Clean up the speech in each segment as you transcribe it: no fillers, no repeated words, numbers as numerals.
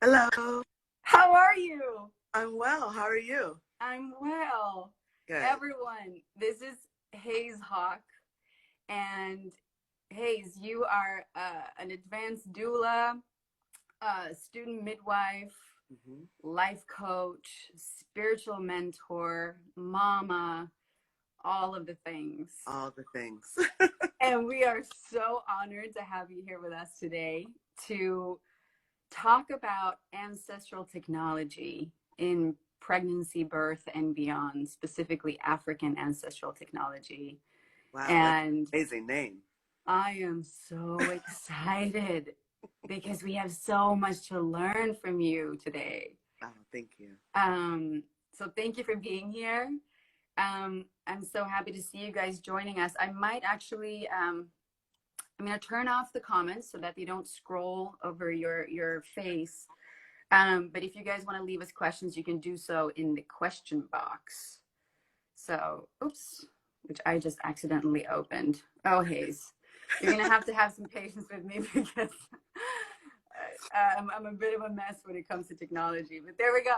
Hello. How are you? I'm well. How are you? I'm well. Good. Everyone, this is Hayes Hawk. And Hayes, you are an advanced doula, student midwife, Hmm. life coach, spiritual mentor, mama, all of the things. All the things. And we are so honored to have you here with us today to talk about ancestral technology in pregnancy, birth, and beyond, specifically African ancestral technology. Wow, that's And an amazing name. I am so excited because we have so much to learn from you today. Oh, thank you. So thank you for being here. I'm so happy to see you guys joining us. I might actually, I'm going to turn off the comments so that they don't scroll over your face. But if you guys want to leave us questions, you can do so in the question box. So, oops, which I just accidentally opened. Oh, Hayes, you're going to have some patience with me because I'm a bit of a mess when it comes to technology. But there we go.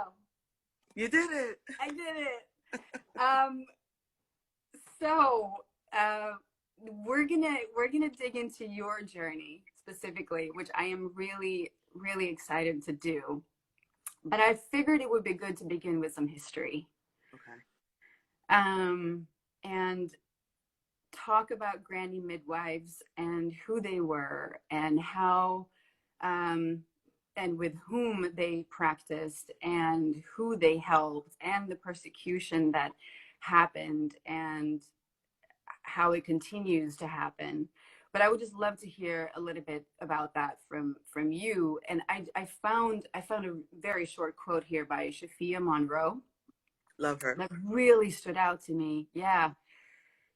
You did it. I did it. Um, so we're gonna dig into your journey specifically, which I am really excited to do. But I figured it would be good to begin with some history, Okay. and talk about granny midwives and who they were and how, and with whom they practiced and who they helped and the persecution that happened and how it continues to happen. But I would just love to hear a little bit about that from you. And I found a very short quote here by Shafia Monroe Love her. that really stood out to me. Yeah.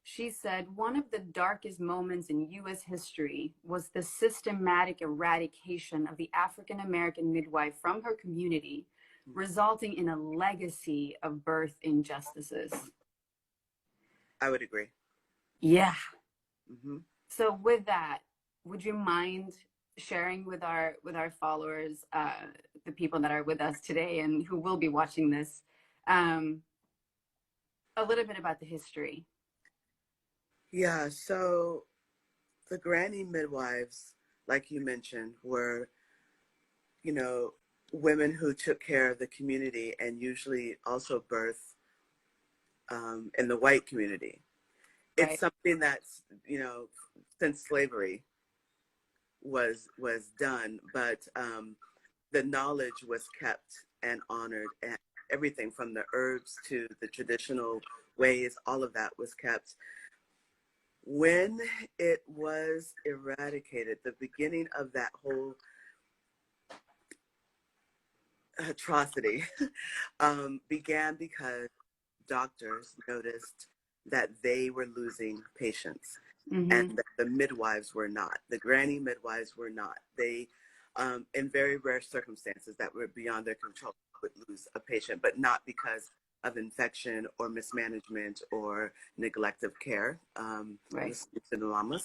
She said, one of the darkest moments in US history was the systematic eradication of the African American midwife from her community, resulting in a legacy of birth injustices. I would agree. Yeah. Hmm. So with that, would you mind sharing with our followers, the people that are with us today and who will be watching this, um, a little bit about the history? Yeah, so the granny midwives, like you mentioned, were, you know, women who took care of the community and usually also birth in the white community. It's Right. something that's, since slavery was done, but the knowledge was kept and honored, and everything from the herbs to the traditional ways, all of that was kept. When it was eradicated, the beginning of that whole atrocity began because doctors noticed that they were losing patients and Mm-hmm. that the midwives were not. The granny midwives were not. They, in very rare circumstances that were beyond their control, would lose a patient, but not because of infection or mismanagement or neglect of care. Right. Listening to the llamas.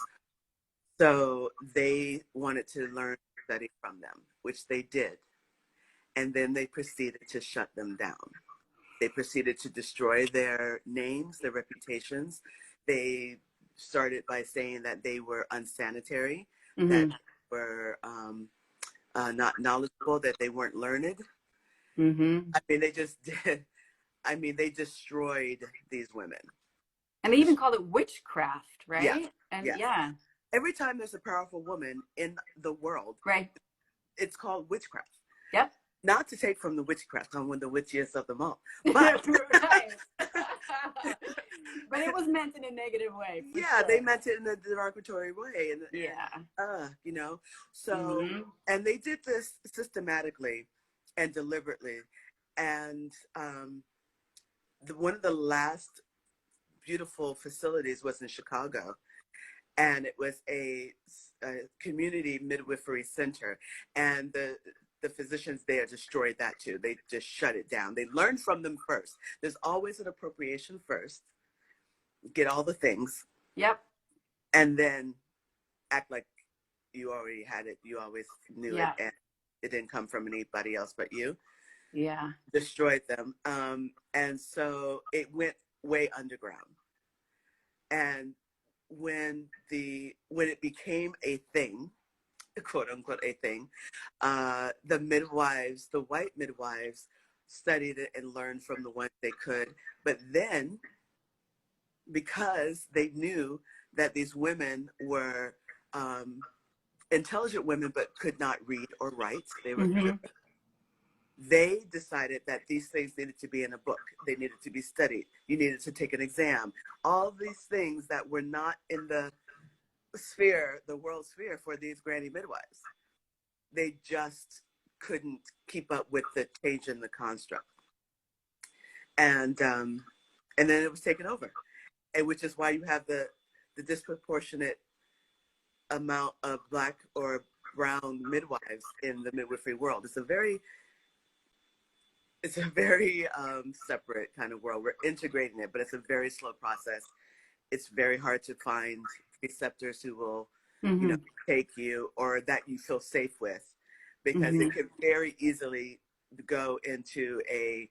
So they wanted to learn study from them, which they did. And then they proceeded to shut them down. They proceeded to destroy their names, their reputations. They started by saying that they were unsanitary, that Mm-hmm. they were not knowledgeable, that they weren't learned. Mm-hmm. I mean, they just did. I mean, they destroyed these women. And they even called it witchcraft, Yes, right? And yes. yeah, Every time there's a powerful woman in the world, right. it's called witchcraft. Yep. Not to take from the witchcraft, I'm one of the witchiest of them all. But Right. But it was meant in a negative way, for yeah, they sure. meant it in a derogatory way, Yeah. you know, so Mm-hmm. and they did this systematically and deliberately, and one of the last beautiful facilities was in Chicago, and it was a community midwifery center, and the physicians there destroyed that too. They just shut it down. They learned from them first. There's always an appropriation first. Get all the things, Yep. and then act like you already had it. You always knew it, Yeah. and it didn't come from anybody else but you, Yeah. destroyed them. And so it went way underground. And when it became a thing, quote unquote a thing, the midwives, the white midwives, studied it and learned from the ones they could. But then, because they knew that these women were um, intelligent women but could not read or write, they were Mm-hmm. illiterate, they decided that these things needed to be in a book. They needed to be studied. You needed to take an exam. All these things that were not in the sphere, the world sphere for these granny midwives. They just couldn't keep up with the change in the construct. And then it was taken over. And which is why you have the disproportionate amount of black or brown midwives in the midwifery world. It's a very separate kind of world. We're integrating it, but it's a very slow process. It's very hard to find preceptors who will, you know, Mm-hmm. take you or that you feel safe with, because Mm-hmm. it can very easily go into a,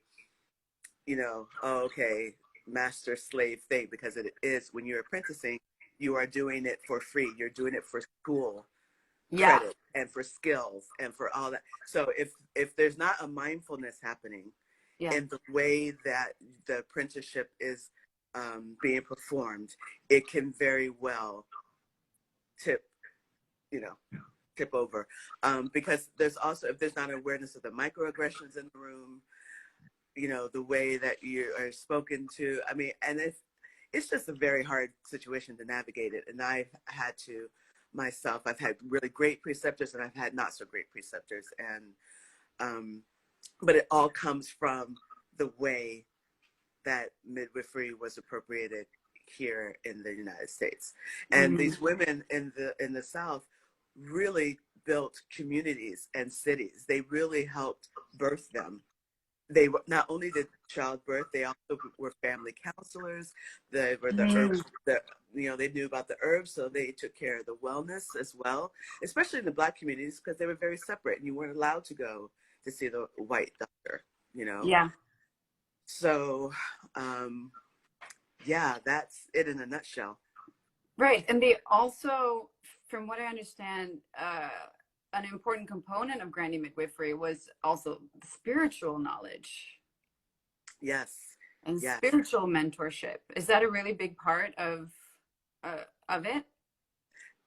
you know, oh, okay, master slave thing, because it is, when you're apprenticing, you are doing it for free. You're doing it for school Yeah. credit and for skills and for all that. So if there's not a mindfulness happening Yeah. in the way that the apprenticeship is being performed, it can very well tip, you know, tip over. Because there's also, if there's not an awareness of the microaggressions in the room, you know, the way that you are spoken to. I mean, and it's just a very hard situation to navigate it. And I've had to myself, I've had really great preceptors and I've had not so great preceptors. And, but it all comes from the way that midwifery was appropriated here in the United States. And Mm-hmm. these women in the South really built communities and cities. They really helped birth them. They were, not only did childbirth, they also were family counselors. They were the herb, Mm-hmm. the, you know, they knew about the herbs, so they took care of the wellness as well, especially in the black communities, because they were very separate and you weren't allowed to go to see the white doctor, you know. Yeah. So um, yeah, that's it in a nutshell. Right. And they also, from what I understand, an important component of granny midwifery was also spiritual knowledge Yes, and yes. spiritual mentorship. Is that a really big part of it?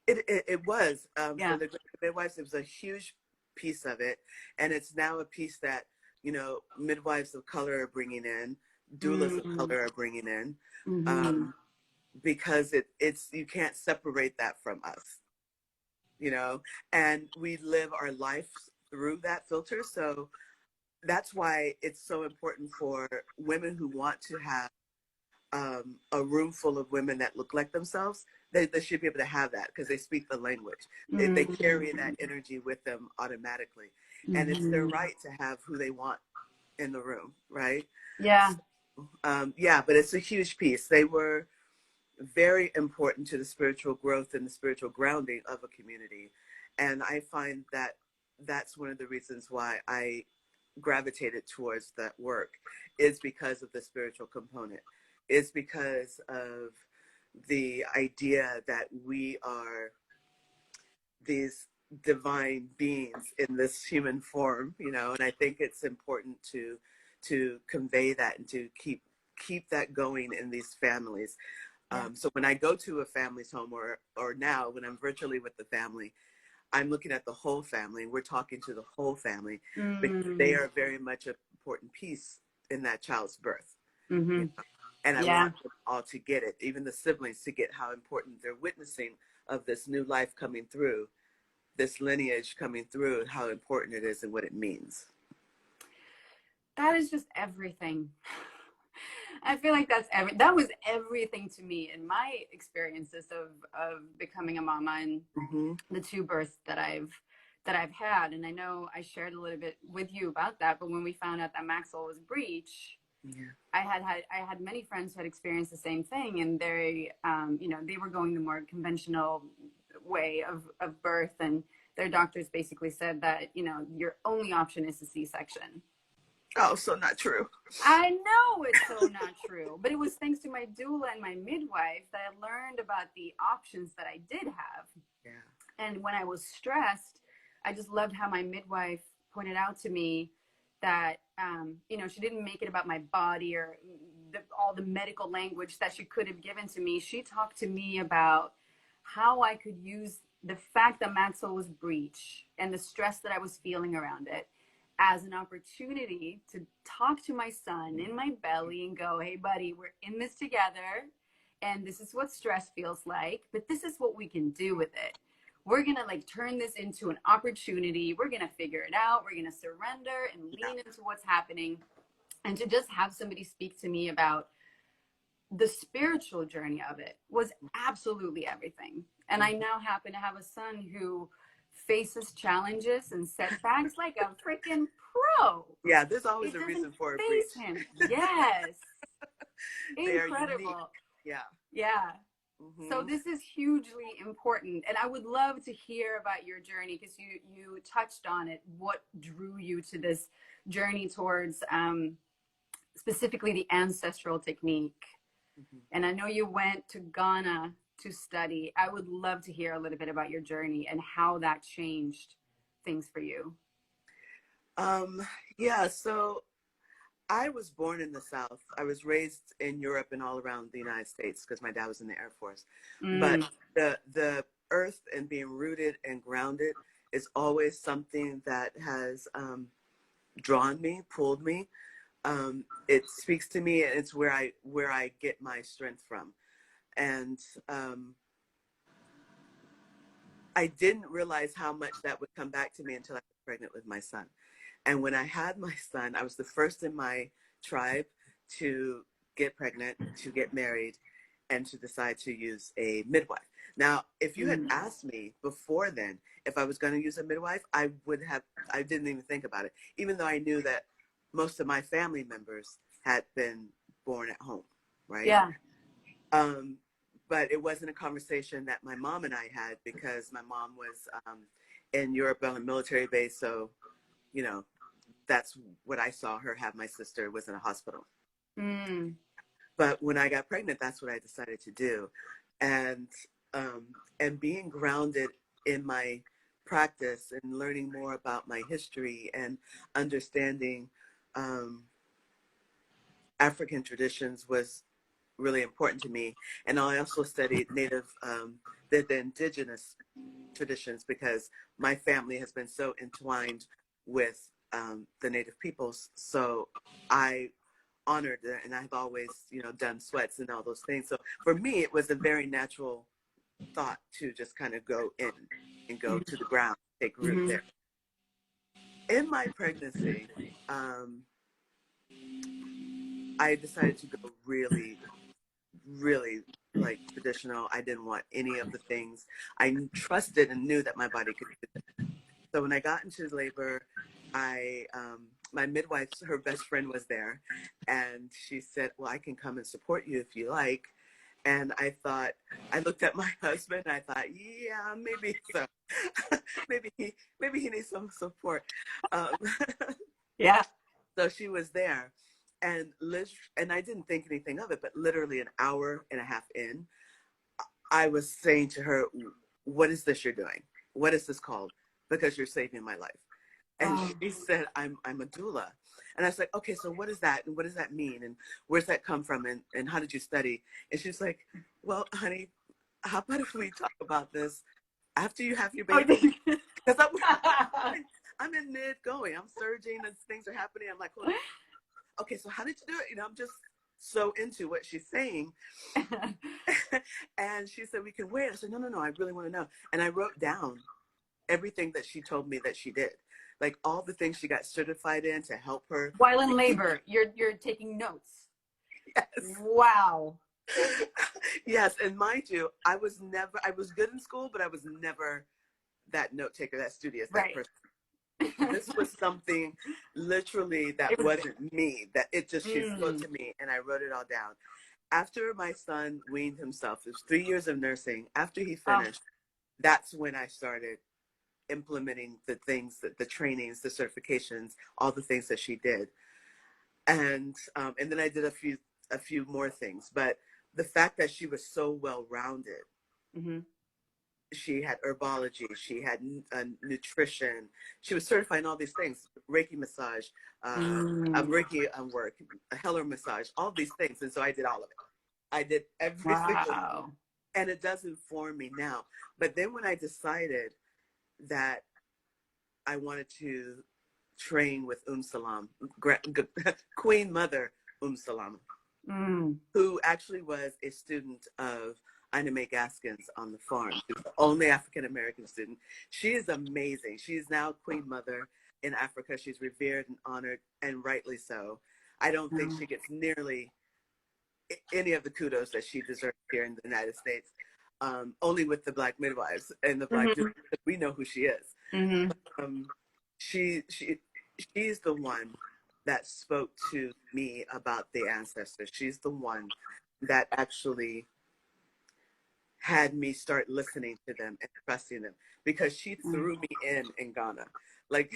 It was for Yeah. the midwives. It was a huge piece of it, and it's now a piece that, you know, midwives of color are bringing in, doulas of Mm-hmm. color are bringing in, Mm-hmm. um, because it's, you can't separate that from us, you know, and we live our life through that filter. So that's why it's so important for women who want to have a room full of women that look like themselves. They should be able to have that because they speak the language. They carry that energy with them automatically. And it's their Mm-hmm. right to have who they want in the room, right? Yeah. So, yeah, but it's a huge piece. They were very important to the spiritual growth and the spiritual grounding of a community. And I find that that's one of the reasons why I gravitated towards that work, is because of the spiritual component, is because of the idea that we are these divine beings in this human form, you know. And I think it's important to convey that and to keep that going in these families. Yeah. So when I go to a family's home, or now when I'm virtually with the family, I'm looking at the whole family and we're talking to the whole family, because they Mm-hmm. are very much an important piece in that child's birth, you Mm-hmm. know? And I Yeah. want them all to get it, even the siblings, to get how important they're witnessing of this new life coming through, this lineage coming through, and how important it is and what it means. That is just everything. I feel like that was everything to me in my experiences of becoming a mama and Mm-hmm. the two births that I've had. And I know I shared a little bit with you about that, but when we found out that Maxwell was breech, Yeah. I had many friends who had experienced the same thing, and they you know, they were going the more conventional way of birth, and their doctors basically said that, you know, your only option is a C-section. Oh, so not true. I know it's so not true, but it was thanks to my doula and my midwife that I learned about the options that I did have. Yeah. And when I was stressed, I just loved how my midwife pointed out to me that, you know, she didn't make it about my body or all the medical language that she could have given to me. She talked to me about how I could use the fact that Maxwell was breech and the stress that I was feeling around it as an opportunity to talk to my son in my belly and go, hey, buddy, we're in this together. And this is what stress feels like, but this is what we can do with it. We're going to like turn this into an opportunity. We're going to figure it out. We're going to surrender and lean into what's happening. And to just have somebody speak to me about the spiritual journey of it was absolutely everything. And I now happen to have a son who faces challenges and setbacks like a freaking pro. Yeah, there's always It a doesn't reason for a breach. phase him. Yes. They are unique. Incredible. Yeah. Yeah. So Mm-hmm. this is hugely important, and I would love to hear about your journey because you touched on it. What drew you to this journey towards specifically the ancestral technique? Mm-hmm. And I know you went to Ghana to study. I would love to hear a little bit about your journey and how that changed things for you. Um, yeah, so I was born in the South. I was raised in Europe and all around the United States because my dad was in the Air Force. But Mm. the earth and being rooted and grounded is always something that has drawn me, pulled me. It speaks to me, and it's where I get my strength from. And I didn't realize how much that would come back to me until I was pregnant with my son. And when I had my son, I was the first in my tribe to get pregnant, to get married, and to decide to use a midwife. Now, if you had Mm. asked me before then if I was going to use a midwife, I didn't even think about it, even though I knew that most of my family members had been born at home, right? Yeah. Um, but it wasn't a conversation that my mom and I had because my mom was in Europe on a military base. So, you know, that's what I saw her have. My sister was in a hospital. Mm. But when I got pregnant, that's what I decided to do. And, um, and being grounded in my practice and learning more about my history and understanding African traditions was really important to me. And I also studied the indigenous traditions because my family has been so entwined with the native peoples. So I honored it, and I've always, you know, done sweats and all those things. So for me, it was a very natural thought to just kind of go in and go to the ground, take root Mm-hmm. there. In my pregnancy, I decided to go really, really like traditional. I didn't want any of the things. I trusted and knew that my body could do it. So when I got into labor, my midwife's, her best friend was there, and she said, well, I can come and support you if you like. And I looked at my husband and I thought, yeah, maybe so. maybe he needs some support. Um, Yeah. so she was there, and and I didn't think anything of it, but literally an hour and a half in, I was saying to her, what is this you're doing? What is this called? Because you're saving my life. And Oh. she said, I'm a doula. And I was like, okay, so what is that? And what does that mean? And where's that come from? And how did you study? And she's like, well, honey, how about if we talk about this after you have your baby? Because I'm in mid going, I'm surging and things are happening. I'm like, hold on. Okay, so how did you do it? You know, I'm just so into what she's saying. And she said, we can wait. I said, no, I really want to know. And I wrote down everything that she told me that she did, like all the things she got certified in to help her. While in labor, you're taking notes. Yes. Wow. Yes, and mind you, I was good in school, but I was never that note taker, that studious, that Right. person. This was something literally that It was. wasn't me, that she spoke Mm. to me and I wrote it all down. After my son weaned himself, it was 3 years of nursing. After he Oh. finished, that's when I started implementing the things, that the trainings, the certifications, all the things that she did. And then I did a few more things. But the fact that she was so well rounded, Mm-hmm. she had herbology, she had nutrition, she was certifying all these things, Reiki massage, Reiki work, Heller massage, all these things. And so I did all of it. I did every single, Wow. and it does inform me now. But then when I decided that I wanted to train with Salam, Queen Mother Salam, Mm. who actually was a student of Ina Mae Gaskins on the farm. She was the only African American student. She is amazing. She's now Queen Mother in Africa. She's revered and honored, and rightly so. I don't think she gets nearly any of the kudos that she deserves here in the United States. Only with the Black midwives and the Black Mm-hmm. doula, we know who she is. Mm-hmm. Um, she's the one that spoke to me about the ancestors. She's the one that actually had me start listening to them and trusting them, because she threw me in Ghana. Like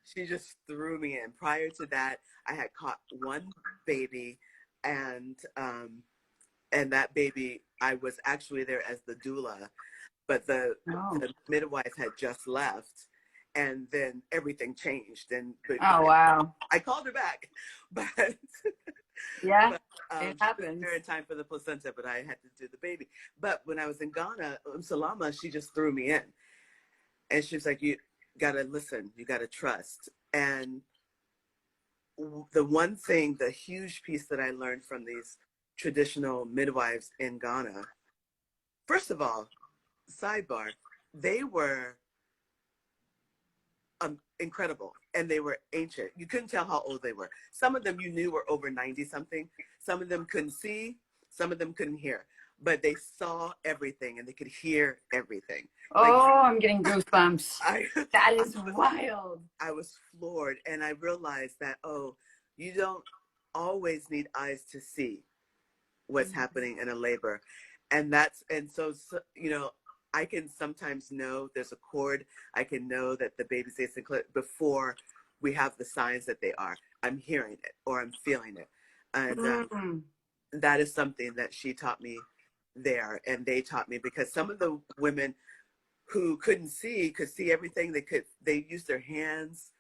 she just threw me in. Prior to that, I had caught one baby, and that baby, I was actually there as the doula, but Oh. the midwife had just left, and then everything changed. And Oh, wow. I called her back, but Yeah, but it she was happens. there in time for the placenta, but I had to do the baby. But when I was in Ghana, Salama, she just threw me in, and she was like, "You gotta listen, you gotta trust." And the one thing, the huge piece that I learned from these traditional midwives in Ghana, first of all, sidebar, they were incredible, and they were ancient. You couldn't tell how old they were. Some of them you knew were over 90 something. Some of them couldn't see, some of them couldn't hear, but they saw everything and they could hear everything. Like Oh, I'm getting goosebumps. I, That I is was, wild. I was floored, and I realized that, oh, you don't always need eyes to see what's happening in a labor. And so you know, I can sometimes know there's a cord. I can know that the baby's asynchronous before we have the signs that they are. I'm hearing it or I'm feeling it. And Mm. that is something that she taught me there, and they taught me, because some of the women who couldn't see could see everything. They used their hands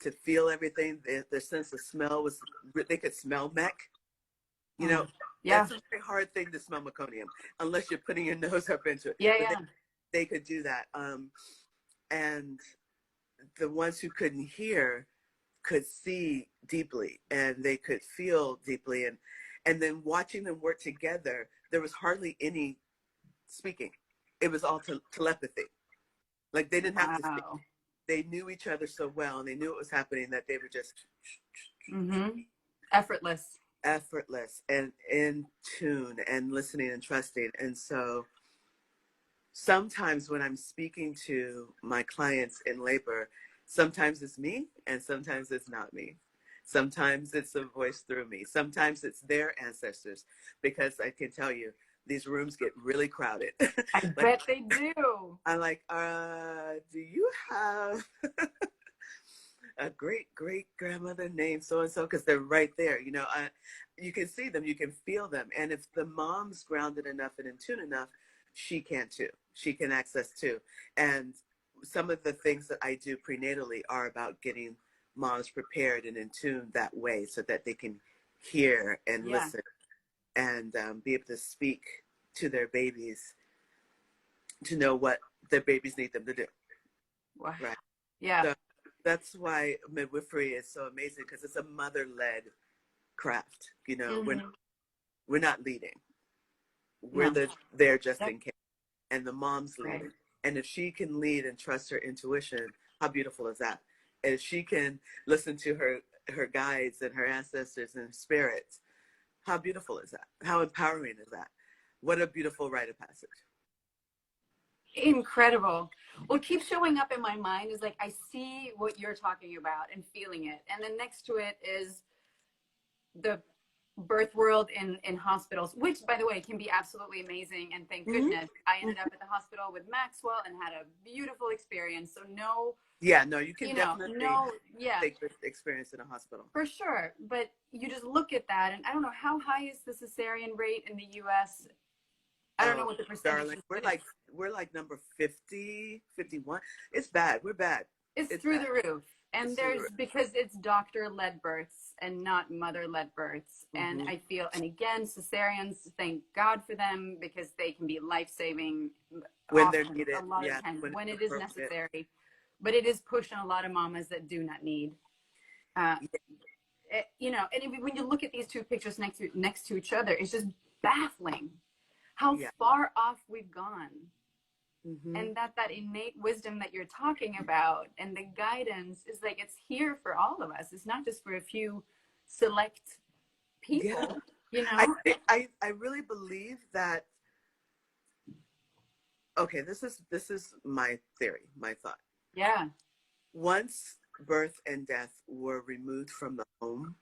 to feel everything. Their sense of smell was, they could smell mech. You know, Yeah, that's a very hard thing to smell meconium, unless you're putting your nose up into it. yeah, But yeah. they could do that. And the ones who couldn't hear could see deeply, and they could feel deeply. And then watching them work together, there was hardly any speaking. It was all telepathy. Like they didn't have to speak. Wow. They knew each other so well, and they knew what was happening, that they were just Mm-hmm. Effortless. effortless and in tune and listening and trusting. And so sometimes when I'm speaking to my clients in labor, sometimes it's me and sometimes it's not me. Sometimes it's a voice through me. Sometimes it's their ancestors, because I can tell you, these rooms get really crowded. I Like bet they do. I'm like, do you have a great great grandmother named so and so? Because they're right there. You know, you can see them, you can feel them, and if the mom's grounded enough and in tune enough, she can too. She can access too. And some of the things that I do prenatally are about getting moms prepared and in tune that way, so that they can hear and Yeah. listen, and be able to speak to their babies, to know what their babies need them to do. Wow. Right. Yeah. So that's why midwifery is so amazing, because it's a mother-led craft. You know, Mm-hmm. we're not leading. We're No. there just Yep. in case, and the mom's Right. leading. And if she can lead and trust her intuition, how beautiful is that? And if she can listen to her guides and her ancestors and spirits, how beautiful is that? How empowering is that? What a beautiful rite of passage. Incredible. What keeps showing up in my mind is like I see what you're talking about and feeling it, and then next to it is the birth world in hospitals, which by the way can be absolutely amazing. And thank Mm-hmm. goodness I ended up at the hospital with Maxwell and had a beautiful experience. So no, Yeah, no, you can you know, definitely no, yeah, take this experience in a hospital. for sure. But you just look at that, and I don't know how high is the cesarean rate in the U.S. I don't know Oh, what the percentage darling, is, but it's we're like number 50, 51. It's bad. We're bad. it's It's through bad. the roof. It's And through the there's roof. because it's doctor led births and not mother led births. And Mm-hmm. I feel, and again, cesareans, thank God for them because they can be life saving When they're often, a needed, lot of the yeah, time when when it's it is appropriate. necessary. But it is pushing a lot of mamas that do not need. Uh, you know, and when you look at these two pictures next to each other, it's just baffling how Yeah. far off we've gone, Mm-hmm. and that innate wisdom that you're talking about and the guidance is like it's here for all of us. It's not just for a few select Yeah. people, you know. I really believe that. Okay, this is my theory, my thought. Yeah. Once birth and death were removed from the home,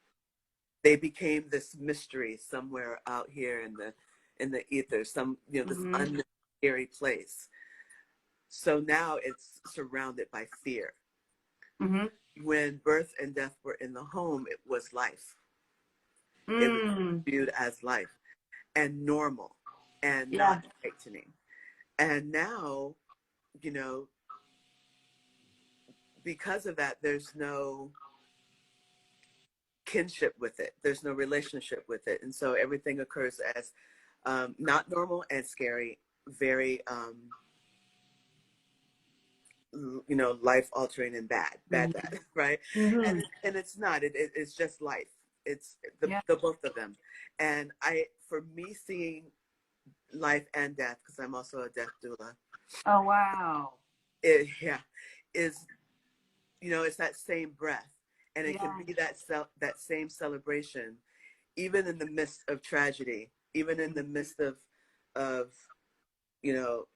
they became this mystery somewhere out here in the ether, some this Mm-hmm. unknown scary place. So now it's surrounded by fear. Mm-hmm. When birth and death were in the home, it was life. It was Mm. viewed as life and normal and Yeah. not frightening. And now, you know, because of that, there's no kinship with it. There's no relationship with it. And so everything occurs as not normal and scary, very, life altering and Mm-hmm. bad, right? Mm-hmm. And it's not, it's just life. It's Yeah. the both of them. And for me, seeing life and death, because I'm also a death doula, Oh wow. yeah, is, it's that same breath. And it can Yeah. be that same celebration even in the midst of tragedy, even in the midst of you know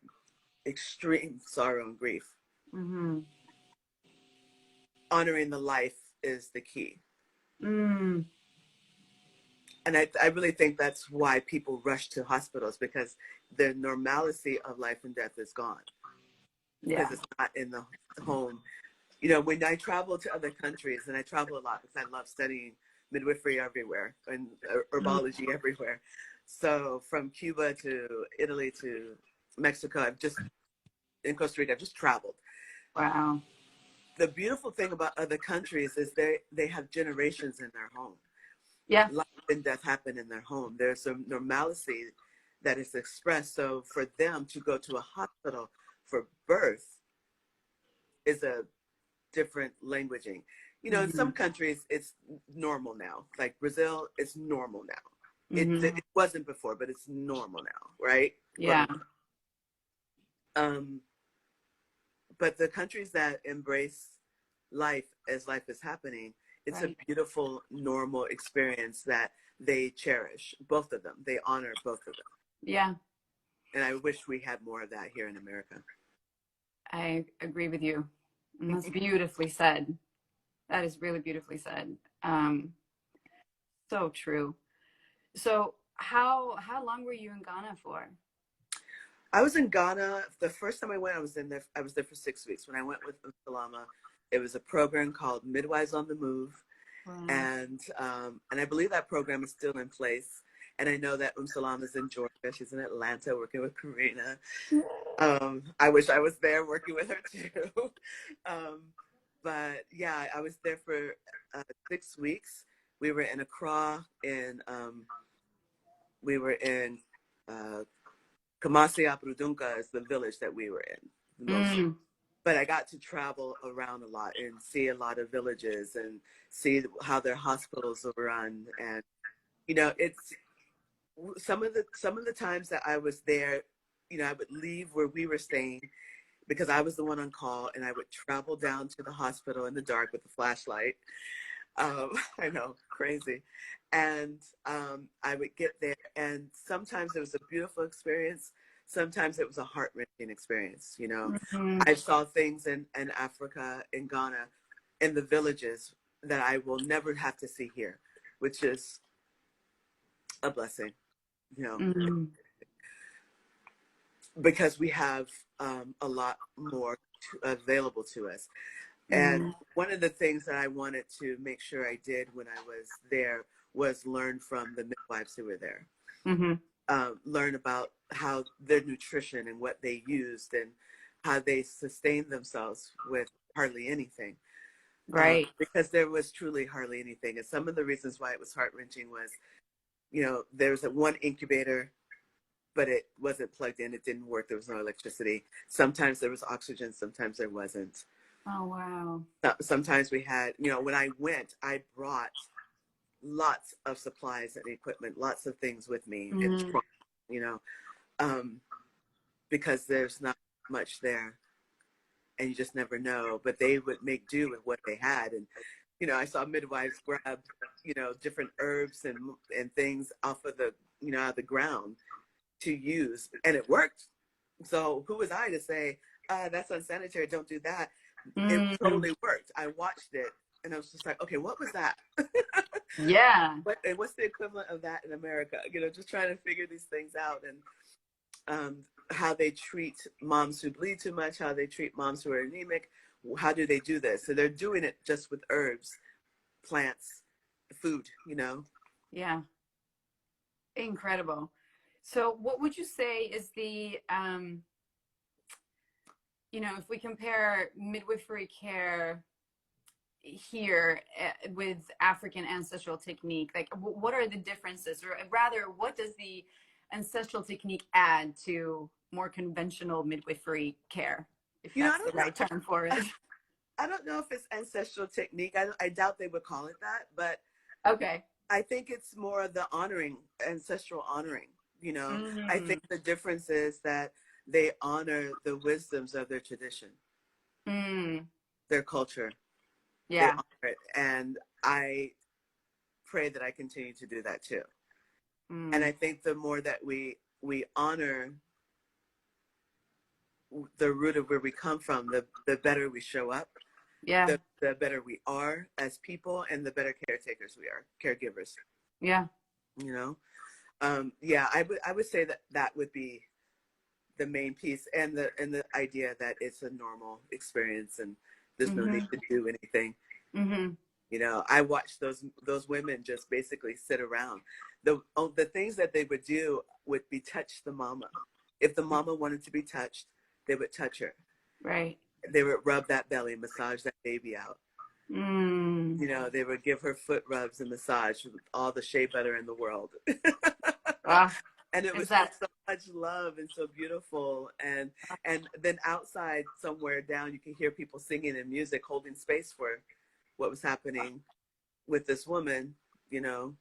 extreme sorrow and grief. Mm-hmm. Honoring the life is the key, Mm. and I really think that's why people rush to hospitals, because the normalcy of life and death is gone Yeah. because it's not in the home. When I travel to other countries, and I travel a lot because I love studying midwifery everywhere and Mm. herbology everywhere. So from Cuba to Italy to Mexico, in Costa Rica, I've just traveled. Wow. The beautiful thing about other countries is they have generations in their home. Yeah. Life and death happen in their home. There's a normalcy that is expressed. So for them to go to a hospital for birth is a different languaging. In Mm-hmm. some countries it's normal now. Like Brazil, it's normal now. Mm-hmm. It wasn't before, but it's normal now, right? Quote Yeah. unquote. Um, but the countries that embrace life as life is happening, it's a Right. beautiful, normal experience that they cherish. Both of them, they honor both of them, Yeah. and I wish we had more of that here in America. I agree with you. And that's beautifully said. That is really beautifully said. Um, so true. So how long were you in Ghana for? I was in Ghana the first time I went. I was there for 6 weeks. When I went with Salama, it was a program called Midwives on the Move, Wow. and I believe that program is still in place. And I know that Salama is in Georgia. She's in Atlanta working with Karina. I wish I was there working with her too. um, but yeah, I was there for 6 weeks. We were in Accra, we were in uh, Kamasi Aprudunka is the village that we were in the most. Mm, But I got to travel around a lot and see a lot of villages and see how their hospitals are run. And it's some of the times that I was there, I would leave where we were staying because I was the one on call, and I would travel down to the hospital in the dark with a flashlight. I know, crazy. And I would get there, and sometimes it was a beautiful experience. Sometimes it was a heart wrenching experience. mm, I saw things in Africa, in Ghana, in the villages that I will never have to see here, which is a blessing, you know, Mm, because we have a lot more available to us. And mm, one of the things that I wanted to make sure I did when I was there was learn from the midwives who were there, mm-hmm. learn about how their nutrition and what they used and how they sustained themselves with hardly anything. Right. Because there was truly hardly anything. And some of the reasons why it was heart wrenching was, you know, there was one incubator, but it wasn't plugged in. It didn't work. There was no electricity. Sometimes there was oxygen. Sometimes there wasn't. Oh, wow. Sometimes we had, you know, when I went, I brought lots of supplies and equipment, lots of things with me in Mm, trunk, you know, um, because there's not much there and you just never know. But they would make do with what they had. And, you know, I saw midwives grab, you know, different herbs and things off of the, you know, out of the ground to use, and it worked. So who was I to say, that's unsanitary, don't do that? It mm, totally worked. I watched it and I was just like, okay, what was that? yeah. What's the equivalent of that in America? You know, just trying to figure these things out, and how they treat moms who bleed too much, how they treat moms who are anemic. How do they do this? So they're doing it just with herbs, plants, food, you know. Yeah. Incredible. So what would you say is the, if we compare midwifery care here with African ancestral technique, like what are the differences, or rather, what does the ancestral technique add to more conventional midwifery care, if You know, I that's the don't know. right term for it? I don't know if it's ancestral technique. I doubt they would call it that, but Okay. I think it's more of the honoring, ancestral honoring. You know, I Mm, think the difference is that they honor the wisdoms of their tradition, mm, their culture. They yeah. honor it, and I pray that I continue to do that too. And Mm, I think the more that we honor the root of where we come from, the better we show up, yeah. the better we are as people, and the better caretakers we are, caregivers. Yeah. You know, yeah, I would say that that would be the main piece, and the idea that it's a normal experience and there's no Mm-hmm. need to do anything. Mm-hmm. You know, I watched those women just basically sit around. The things that they would do would be touch the mama. If the mama wanted to be touched, they would touch her. Right. They would rub that belly, massage that baby out. Mm. You know, they would give her foot rubs and massage with all the shea butter in the world. Ah, And it is was that just so much love and so beautiful. And then outside somewhere down, you can hear people singing and music, holding space for what was happening with this woman. You know,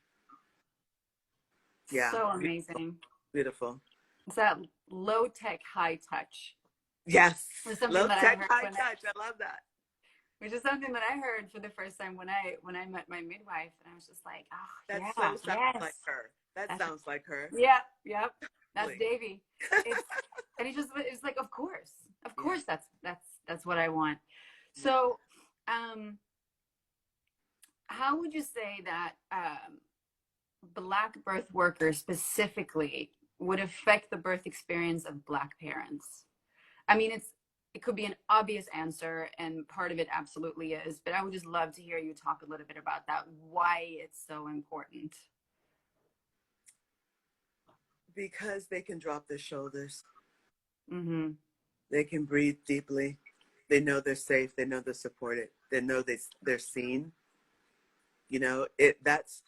yeah, so amazing? beautiful. It's that low tech, high touch. Yes, It's something low that I tech, heard high touch. I love that. which is something that I heard for the first time when I met my midwife, and I was just like, oh That yeah, so sounds yes, like her. That that's sounds like her. yep, yep, that's Really. Davy. It's and it's like, of Yeah. course, that's what I want. Yeah. So, how would you say that Black birth workers specifically would affect the birth experience of Black parents? I mean, it could be an obvious answer, and part of it absolutely is, but I would just love to hear you talk a little bit about that, why it's so important. Because they can drop their shoulders. Mm-hmm. They can breathe deeply. They know they're safe. They know they're supported. They know they're seen. You know, that's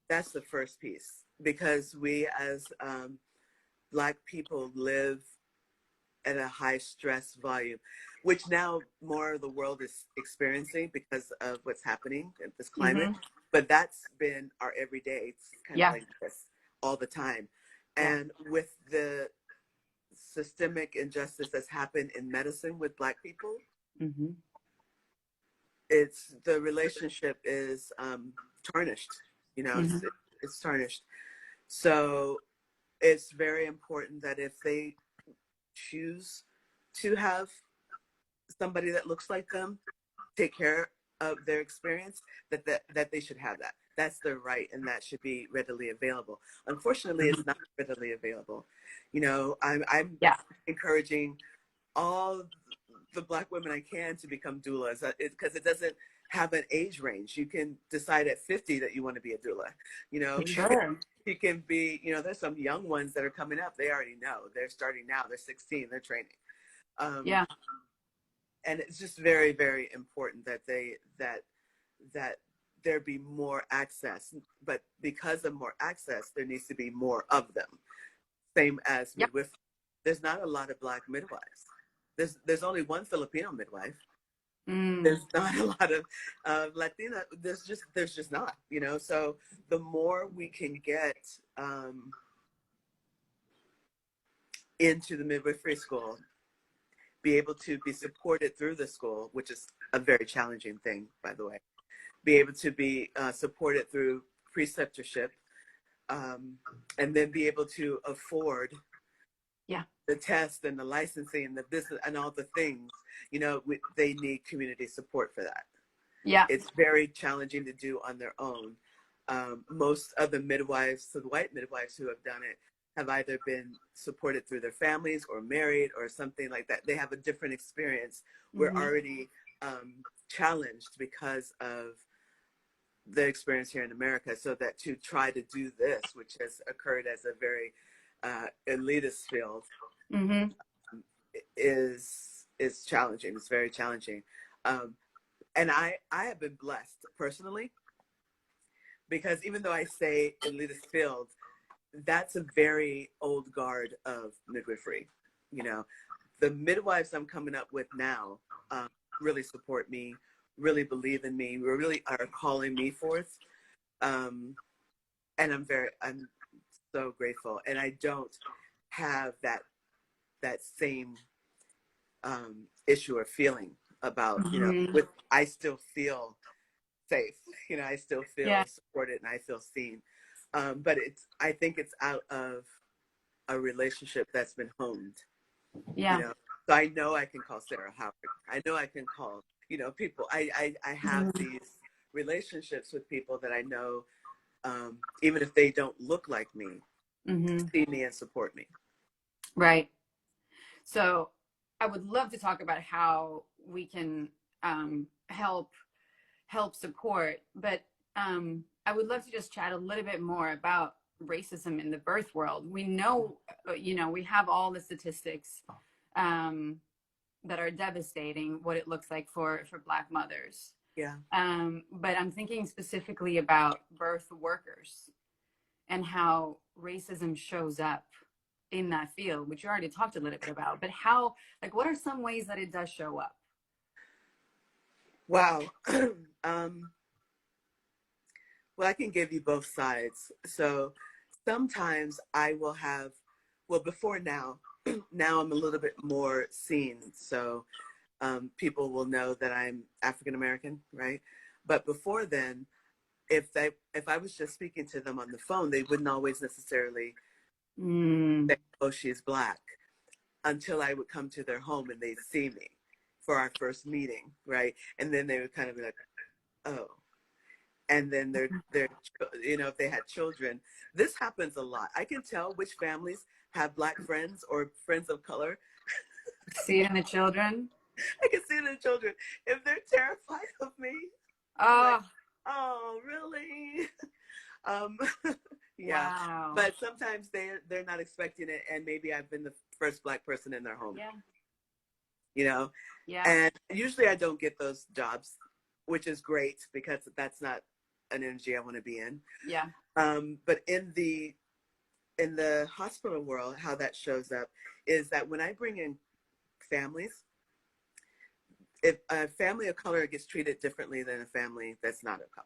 the first piece, because we as Black people live at a high stress volume, which now more of the world is experiencing because of what's happening in this climate. Mm-hmm. But that's been our everyday. It's kind of Yeah. like this all the time. Yeah. And with the systemic injustice that's happened in medicine with Black people, Mm-hmm. it's the relationship is tarnished. You know, Mm-hmm. it's tarnished. So it's very important that if they choose to have somebody that looks like them take care of their experience, that they should have that. That's their right, and that should be readily available. Unfortunately, it's not readily available. You know, I'm Yeah. encouraging all the Black women I can to become doulas, because it doesn't have an age range. You can decide at 50 that you want to be a doula. You know, Sure. you can be, you know, there's some young ones that are coming up. They already know. They're starting now. They're 16. They're training. Um, Yeah. and it's just very, very important that that there be more access. But because of more access, there needs to be more of them. Same as Yep. midwifery. There's not a lot of Black midwives. There's only one Filipino midwife. Mm. There's not a lot of Latina. There's just not. You know, so the more we can get into the midwifery school, be able to be supported through the school, which is a very challenging thing, by the way. Be able to be supported through preceptorship, and then be able to afford Yeah. the test and the licensing and the business and all the things. You know, they need community support for that. Yeah. It's very challenging to do on their own. Most of the midwives, so the white midwives who have done it, have either been supported through their families or married or something like that. They have a different experience. We're Mm-hmm. already challenged because of the experience here in America. So that to try to do this, which has occurred as a very elitist field, Mm-hmm. is challenging. It's very challenging. And I have been blessed personally, because even though I say elitist field, that's a very old guard of midwifery. You know, the midwives I'm coming up with now really support me, really believe in me, really are calling me forth. Um, and I'm so grateful. And I don't have that same issue or feeling about, you know, Mm-hmm. with, I still feel safe. You know, I still Yeah. feel supported and I feel seen. But I think it's out of a relationship that's been honed, you Yeah. know. So I know I can call Sarah Howard. I know I can call, you know, people. I have Mm-hmm. these relationships with people that I know, even if they don't look like me, Mm-hmm. see me and support me. Right. So I would love to talk about how we can help support, but I would love to just chat a little bit more about racism in the birth world. We know, we have all the statistics um, that are devastating what it looks like for Black mothers. Yeah. But I'm thinking specifically about birth workers and how racism shows up in that field, which you already talked a little bit about. But how, like, what are some ways that it does show up? Wow. um, well, I can give you both sides. So sometimes I will have, well, before now, now I'm a little bit more seen. So people will know that I'm African American, right? But before then, if I was just speaking to them on the phone, they wouldn't always necessarily Mm. say, "Oh, she's Black," until I would come to their home and they'd see me for our first meeting, right? And then they would kind of be like, "Oh." And then they're, you know, if they had children, this happens a lot. I can tell which families have Black friends or friends of color. See it in the children. I can see the children if they're terrified of me. Like, Oh, oh, really? Um, yeah, wow. but sometimes they're not expecting it, and maybe I've been the first Black person in their home, Yeah. you know. Yeah. And usually I don't get those jobs, which is great because that's not an energy I want to be in. Yeah. But in the hospital world, how that shows up is that when I bring in families, if a family of color gets treated differently than a family that's not of color.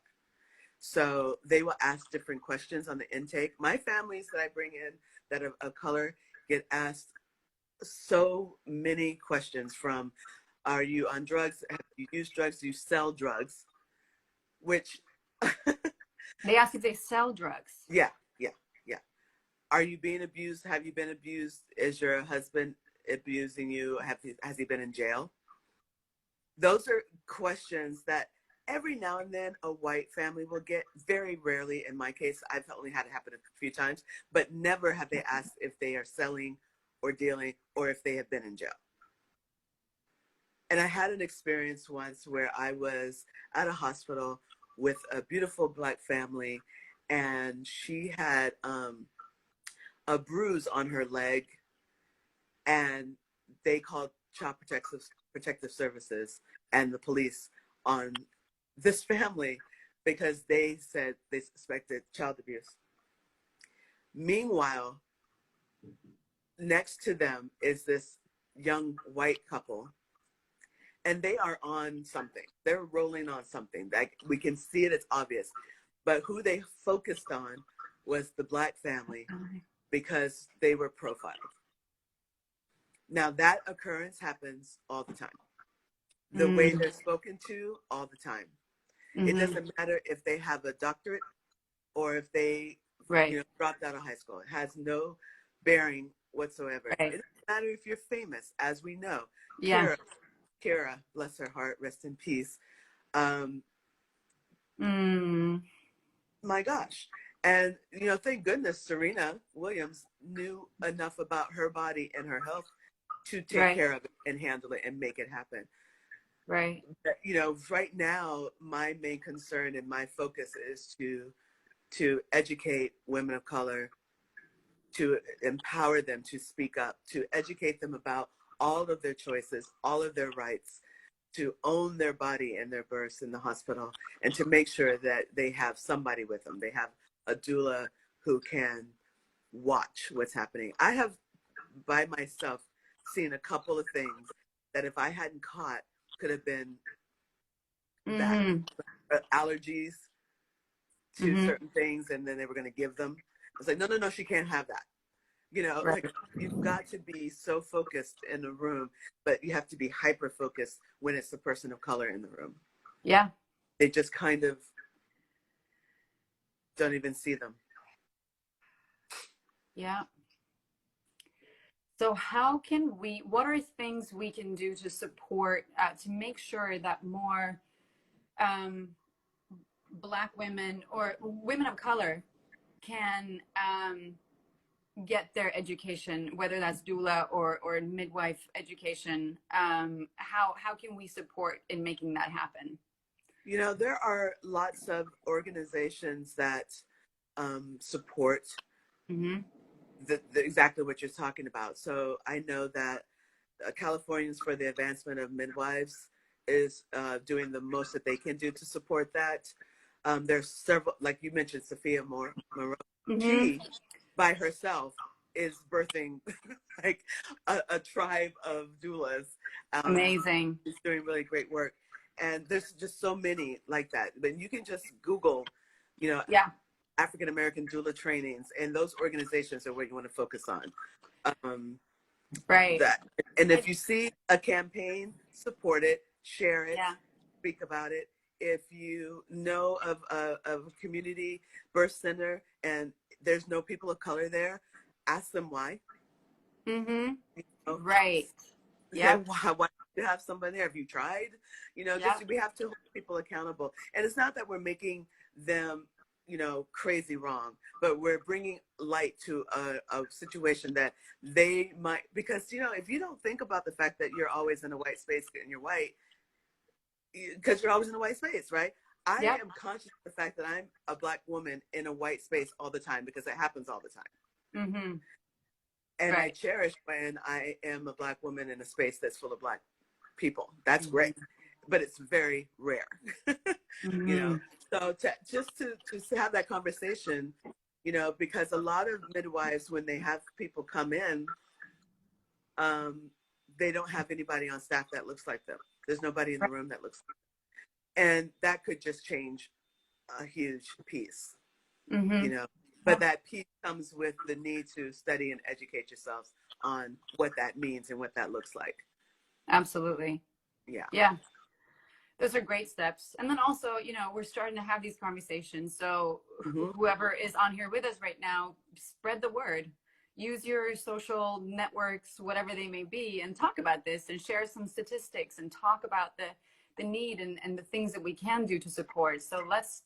So they will ask different questions on the intake. My families that I bring in that are of color get asked so many questions, from, are you on drugs? Have you used drugs? Do you sell drugs? Which, They ask if they sell drugs. yeah, yeah, yeah. Are you being abused? Have you been abused? Is your husband abusing you? Has he been in jail? Those are questions that, every now and then a white family will get, very rarely in my case, I've only had it happen a few times, but never have they asked if they are selling or dealing or if they have been in jail. And I had an experience once where I was at a hospital with a beautiful black family, and she had a bruise on her leg, and they called Child Protective Services and the police on this family because they said they suspected child abuse. Meanwhile, next to them is this young white couple, and they are on something. They're rolling on something. Like, we can see it, it's obvious. But who they focused on was the black family because they were profiled. Now, that occurrence happens all the time. The way they're spoken to, all the time. It doesn't matter if they have a doctorate or if they, Right. dropped out of high school. It has no bearing whatsoever. Right. It doesn't matter if you're famous, as we know. Yeah. Kara, bless her heart, rest in peace. My gosh. And, thank goodness Serena Williams knew enough about her body and her health to take care of it and handle it and make it happen. Right. Right now, my main concern and my focus is to educate women of color, to empower them to speak up, to educate them about all of their choices, all of their rights, to own their body and their births in the hospital, and to make sure that they have somebody with them. They have a doula who can watch what's happening. I have, by myself, seen a couple of things that if I hadn't caught could have been bad. Allergies to certain things, and then they were going to give them. I was like, no, she can't have that. Like, you've got to be so focused in a room, but you have to be hyper focused when it's a person of color in the room. Yeah. They just kind of don't even see them. Yeah. So what are things we can do to support, to make sure that more Black women or women of color can get their education, whether that's doula or midwife education? How can we support in making that happen? There are lots of organizations that support exactly what you're talking about. So I know that Californians for the Advancement of Midwives is doing the most that they can do to support that. There's several, like you mentioned, Sophia Moreau. She, by herself, is birthing like a tribe of doulas. Amazing. She's doing really great work. And there's just so many like that. But you can just Google, African American doula trainings, and those organizations are what you want to focus on. Right. And if you see a campaign, support it, share it, speak about it. If you know of a community birth center and there's no people of color there, ask them why. Right. Yeah. Why do you have somebody there? Have you tried? Just we have to hold people accountable. And it's not that we're making them, crazy wrong, but we're bringing light to a situation that they might, because, if you don't think about the fact that you're always in a white space and you're white, because you're always in a white space, right? I am conscious of the fact that I'm a Black woman in a white space all the time because it happens all the time. And I cherish when I am a Black woman in a space that's full of Black people. That's great, but it's very rare. So to have that conversation, because a lot of midwives, when they have people come in, they don't have anybody on staff that looks like them. There's nobody in the room that looks like them. And that could just change a huge piece, But that piece comes with the need to study and educate yourselves on what that means and what that looks like. Absolutely. Yeah. Those are great steps. And then also, we're starting to have these conversations. So whoever is on here with us right now, spread the word. Use your social networks, whatever they may be, and talk about this and share some statistics and talk about the the need and the things that we can do to support. So let's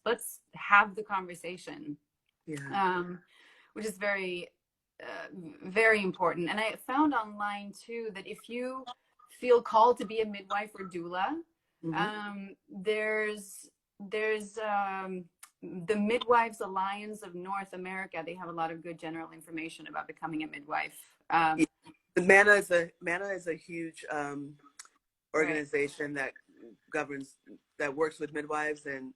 have the conversation, Yeah. which is very important. And I found online too that if you feel called to be a midwife or doula, Mm-hmm. there's the Midwives Alliance of North America. They have a lot of good general information about becoming a midwife. Yeah. The MANA is a huge Right. organization that works with midwives and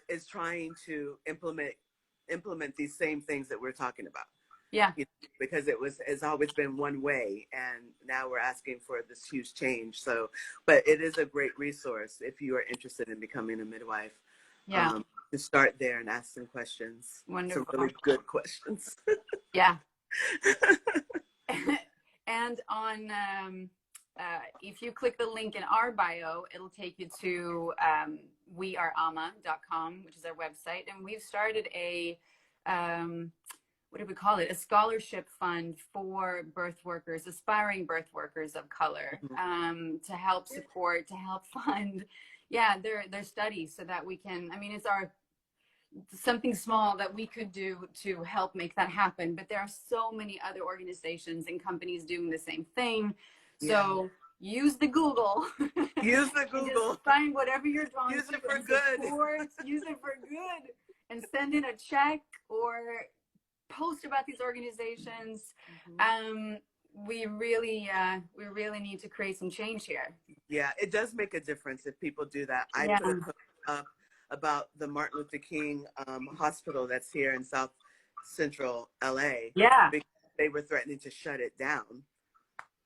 is trying to implement these same things that we're talking about. Yeah. Because it's always been one way, and now we're asking for this huge change. So, but it is a great resource if you are interested in becoming a midwife. Yeah. To start there and ask some questions, some Wonderful. really good questions. Yeah. And on if you click the link in our bio, it'll take you to weareama.com, which is our website. And we've started a what do we call it? A scholarship fund for birth workers, aspiring birth workers of color, to help support, to help fund, their studies, so that we can. I mean, it's something small that we could do to help make that happen. But there are so many other organizations and companies doing the same thing. So use the Google. Use the And Google. just find whatever you're drawn Use to it for and good. support. Use it for good, and send in a check or post about these organizations. We really need to create some change here. Yeah, it does make a difference if people do that. I Yeah. put a post up about the Martin Luther King hospital that's here in South Central LA. Yeah. Because they were threatening to shut it down.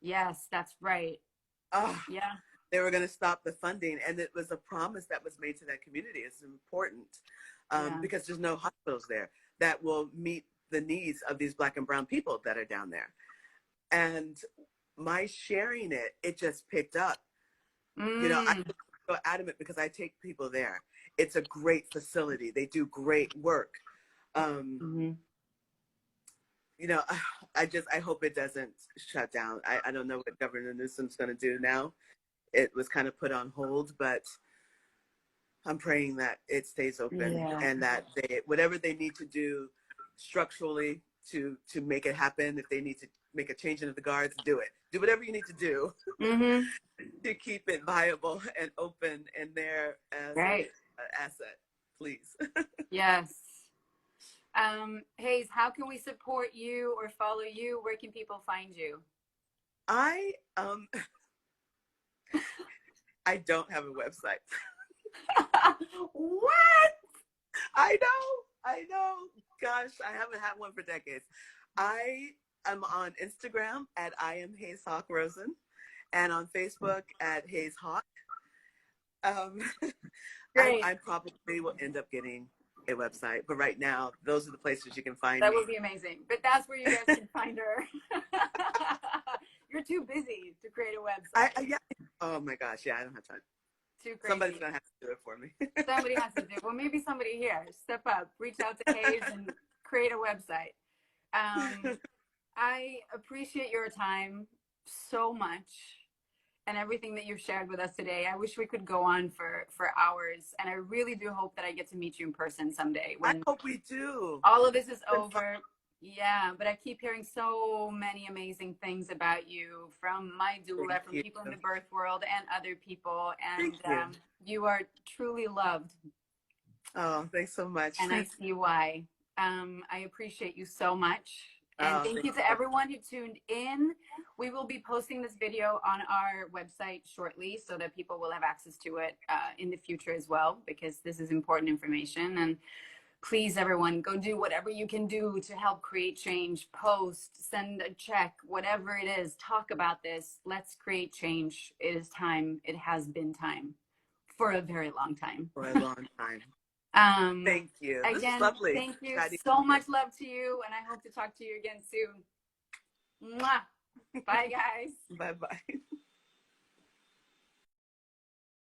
Yes, that's right. Oh, yeah. They were going to stop the funding, and it was a promise that was made to that community. It's important because there's no hospitals there that will meet the needs of these Black and brown people that are down there. And my sharing it just picked up. I'm so adamant because I take people there. It's a great facility. They do great work. I hope it doesn't shut down. I don't know what Governor Newsom's going to do now. It was kind of put on hold, but I'm praying that it stays open and that whatever they need to do structurally to make it happen, if they need to make a change in the guards, do it. Do whatever you need to do to keep it viable and open and there as an asset, please. Yes. Hayes, how can we support you or follow you? Where can people find you? I don't have a website. What? I know. Gosh, I haven't had one for decades. I am on Instagram at I am Hayes Hawk Rosen, and on Facebook at Hayes Hawk. I probably will end up getting a website, but right now, those are the places you can find me. That would be amazing. But that's where you guys can find her. You're too busy to create a website. Yeah. Oh my gosh, yeah, I don't have time. Too crazy. Somebody's gonna have to do it for me. Somebody has to do it. Well, maybe somebody here. Step up, reach out to Hayes and create a website. I appreciate your time so much and everything that you've shared with us today. I wish we could go on for hours, and I really do hope that I get to meet you in person someday. I hope we do. All of this is over. Yeah, but I keep hearing so many amazing things about you from my doula, from people in the birth world and other people. And you are truly loved. Oh, thanks so much. And I see why. I appreciate you so much. And thank you to everyone who tuned in. We will be posting this video on our website shortly so that people will have access to it in the future as well, because this is important information. And please, everyone, go do whatever you can do to help create change. Post, send a check, whatever it is. Talk about this. Let's create change. It is time. It has been time for a very long time. For a long time. Thank you. Again, this is lovely. Thank you. So much love to you, and I hope to talk to you again soon. Mwah. Bye, guys. Bye-bye.